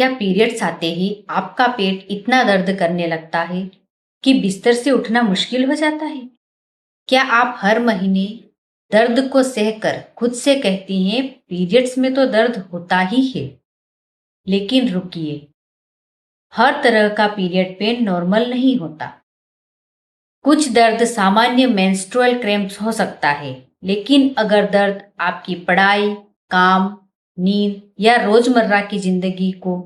क्या पीरियड्स आते ही आपका पेट इतना दर्द करने लगता है कि बिस्तर से उठना मुश्किल हो जाता है? क्या आप हर महीने दर्द को सहकर खुद से कहती हैं पीरियड्स में तो दर्द होता ही है? लेकिन रुकिए, हर तरह का पीरियड पेन नॉर्मल नहीं होता। कुछ दर्द सामान्य मेंस्ट्रुअल क्रैम्प्स हो सकता है, लेकिन अगर दर्द आपकी पढ़ाई, काम, नींद या रोजमर्रा की जिंदगी को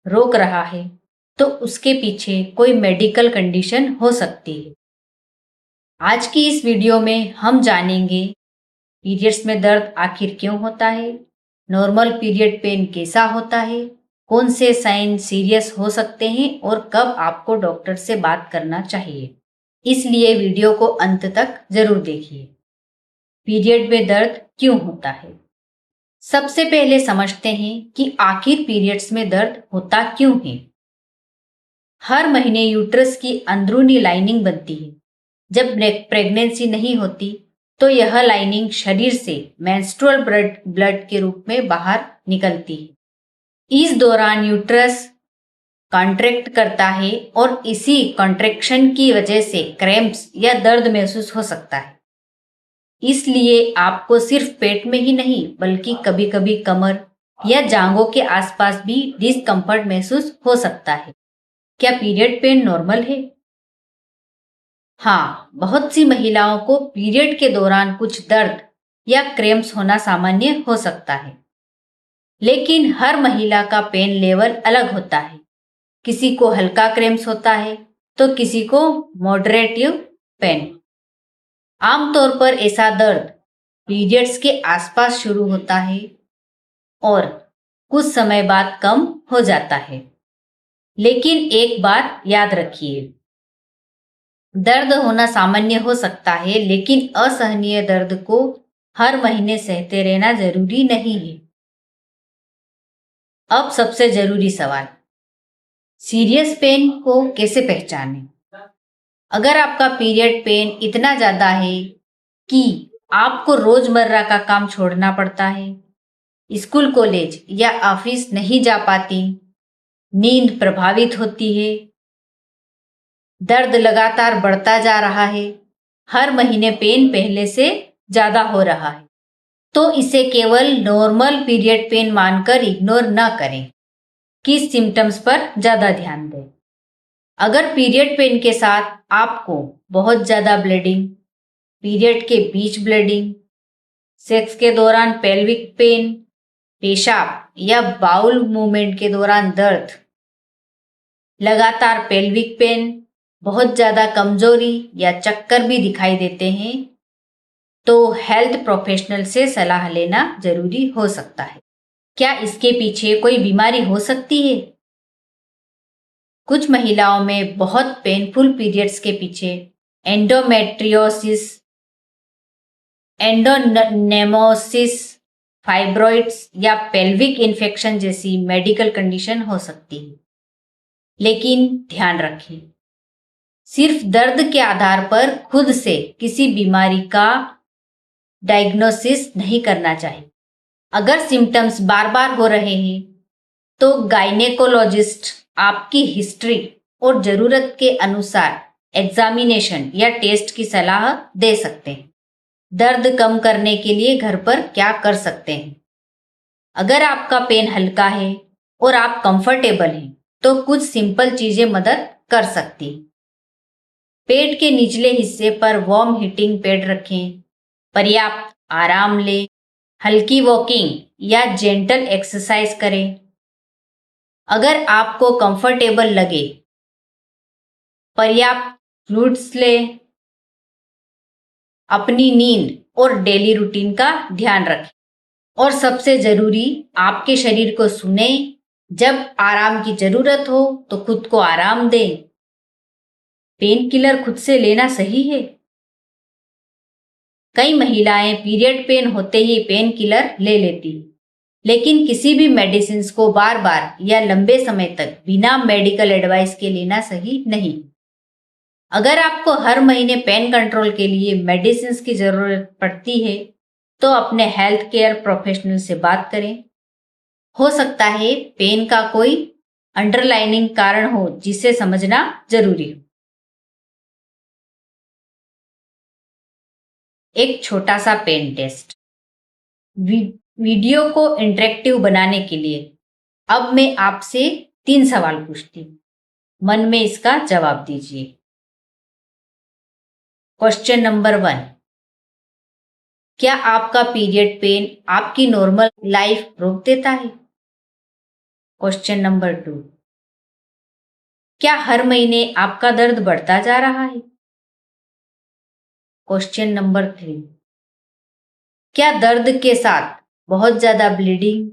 रोक रहा है, तो उसके पीछे कोई मेडिकल कंडीशन हो सकती है। आज की इस वीडियो में हम जानेंगे पीरियड्स में दर्द आखिर क्यों होता है, नॉर्मल पीरियड पेन कैसा होता है, कौन से साइन सीरियस हो सकते हैं और कब आपको डॉक्टर से बात करना चाहिए। इसलिए वीडियो को अंत तक जरूर देखिए। पीरियड में दर्द क्यों होता है? सबसे पहले समझते हैं कि आखिर पीरियड्स में दर्द होता क्यों है। हर महीने यूट्रस की अंदरूनी लाइनिंग बनती है। जब प्रेगनेंसी नहीं होती तो यह लाइनिंग शरीर से मेंस्ट्रुअल ब्लड के रूप में बाहर निकलती है। इस दौरान यूट्रस कॉन्ट्रैक्ट करता है और इसी कॉन्ट्रैक्शन की वजह से क्रैम्प्स या दर्द महसूस हो सकता है। इसलिए आपको सिर्फ पेट में ही नहीं बल्कि कभी कभी कमर या जांघों के आसपास भी डिस्कम्फर्ट महसूस हो सकता है। क्या पीरियड पेन नॉर्मल है? हाँ, बहुत सी महिलाओं को पीरियड के दौरान कुछ दर्द या क्रैम्प्स होना सामान्य हो सकता है, लेकिन हर महिला का पेन लेवल अलग होता है। किसी को हल्का क्रैम्प्स होता है तो किसी को मॉडरेटिव पेन। आमतौर पर ऐसा दर्द पीरियड्स के आसपास शुरू होता है और कुछ समय बाद कम हो जाता है। लेकिन एक बात याद रखिए, दर्द होना सामान्य हो सकता है, लेकिन असहनीय दर्द को हर महीने सहते रहना जरूरी नहीं है। अब सबसे जरूरी सवाल, सीरियस पेन को कैसे पहचानें? अगर आपका पीरियड पेन इतना ज्यादा है कि आपको रोजमर्रा का काम छोड़ना पड़ता है, स्कूल कॉलेज या ऑफिस नहीं जा पाती, नींद प्रभावित होती है, दर्द लगातार बढ़ता जा रहा है, हर महीने पेन पहले से ज्यादा हो रहा है, तो इसे केवल नॉर्मल पीरियड पेन मानकर इग्नोर न करें। किस सिम्टम्स पर ज्यादा ध्यान दें? अगर पीरियड पेन के साथ आपको बहुत ज्यादा ब्लीडिंग, पीरियड के बीच ब्लीडिंग, सेक्स के दौरान पेल्विक पेन, पेशाब या बाउल मूवमेंट के दौरान दर्द, लगातार पेल्विक पेन, बहुत ज्यादा कमजोरी या चक्कर भी दिखाई देते हैं, तो हेल्थ प्रोफेशनल से सलाह लेना जरूरी हो सकता है। क्या इसके पीछे कोई बीमारी हो सकती है? कुछ महिलाओं में बहुत पेनफुल पीरियड्स के पीछे एंडोमेट्रियोसिस, एंडोनेमोसिस, फाइब्रॉइड्स या पेल्विक इन्फेक्शन जैसी मेडिकल कंडीशन हो सकती है। लेकिन ध्यान रखें, सिर्फ दर्द के आधार पर खुद से किसी बीमारी का डायग्नोसिस नहीं करना चाहिए। अगर सिम्टम्स बार बार हो रहे हैं तो गायनेकोलॉजिस्ट आपकी हिस्ट्री और जरूरत के अनुसार एग्जामिनेशन या टेस्ट की सलाह दे सकते हैं। दर्द कम करने के लिए घर पर क्या कर सकते हैं? अगर आपका पेन हल्का है और आप कंफर्टेबल हैं तो कुछ सिंपल चीजें मदद कर सकती हैं। पेट के निचले हिस्से पर वार्म हीटिंग पैड रखें, पर्याप्त आराम लें, हल्की वॉकिंग या जेंटल एक्सरसाइज करें। अगर आपको कंफर्टेबल लगे, पर्याप्त फ्लूइड्स लें। अपनी नींद और डेली रूटीन का ध्यान रखें और सबसे जरूरी, आपके शरीर को सुने। जब आराम की जरूरत हो तो खुद को आराम दें। पेन किलर खुद से लेना सही है? कई महिलाएं पीरियड पेन होते ही पेन किलर ले लेती हैं, लेकिन किसी भी मेडिसिन को बार बार या लंबे समय तक बिना मेडिकल एडवाइस के लेना सही नहीं। अगर आपको हर महीने पेन कंट्रोल के लिए मेडिसिन की जरूरत पड़ती है तो अपने हेल्थ केयर प्रोफेशनल से बात करें। हो सकता है पेन का कोई अंडरलाइनिंग कारण हो जिसे समझना जरूरी हो। एक छोटा सा पेन टेस्ट। वीडियो को इंटरेक्टिव बनाने के लिए अब मैं आपसे 3 सवाल पूछती हूँ, मन में इसका जवाब दीजिए। क्वेश्चन नंबर 1, क्या आपका पीरियड पेन आपकी नॉर्मल लाइफ रोक देता है? क्वेश्चन नंबर 2, क्या हर महीने आपका दर्द बढ़ता जा रहा है? क्वेश्चन नंबर 3, क्या दर्द के साथ बहुत ज्यादा ब्लीडिंग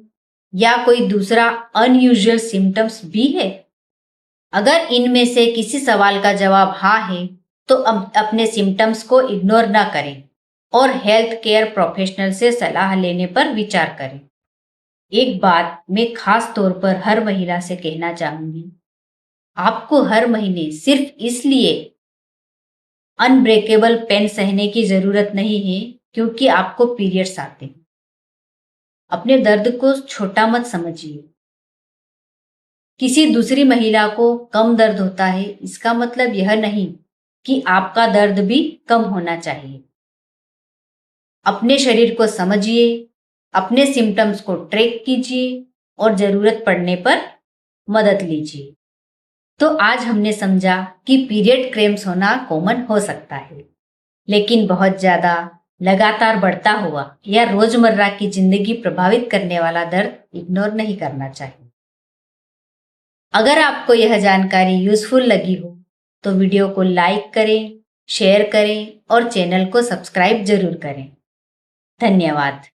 या कोई दूसरा अनयूजुअल सिम्टम्स भी है? अगर इनमें से किसी सवाल का जवाब हाँ है तो अपने सिम्टम्स को इग्नोर ना करें और हेल्थ केयर प्रोफेशनल से सलाह लेने पर विचार करें। एक बात मैं खास तौर पर हर महिला से कहना चाहूंगी, आपको हर महीने सिर्फ इसलिए अनब्रेकेबल पेन सहने की जरूरत नहीं है क्योंकि आपको पीरियड्स आते हैं। अपने दर्द को छोटा मत समझिए। किसी दूसरी महिला को कम दर्द होता है इसका मतलब यह नहीं कि आपका दर्द भी कम होना चाहिए। अपने शरीर को समझिए, अपने सिम्टम्स को ट्रैक कीजिए और जरूरत पड़ने पर मदद लीजिए। तो आज हमने समझा कि पीरियड क्रैम्प्स होना कॉमन हो सकता है, लेकिन बहुत ज्यादा लगातार बढ़ता हुआ या रोजमर्रा की जिंदगी प्रभावित करने वाला दर्द इग्नोर नहीं करना चाहिए। अगर आपको यह जानकारी यूजफुल लगी हो तो वीडियो को लाइक करें, शेयर करें और चैनल को सब्सक्राइब जरूर करें। धन्यवाद।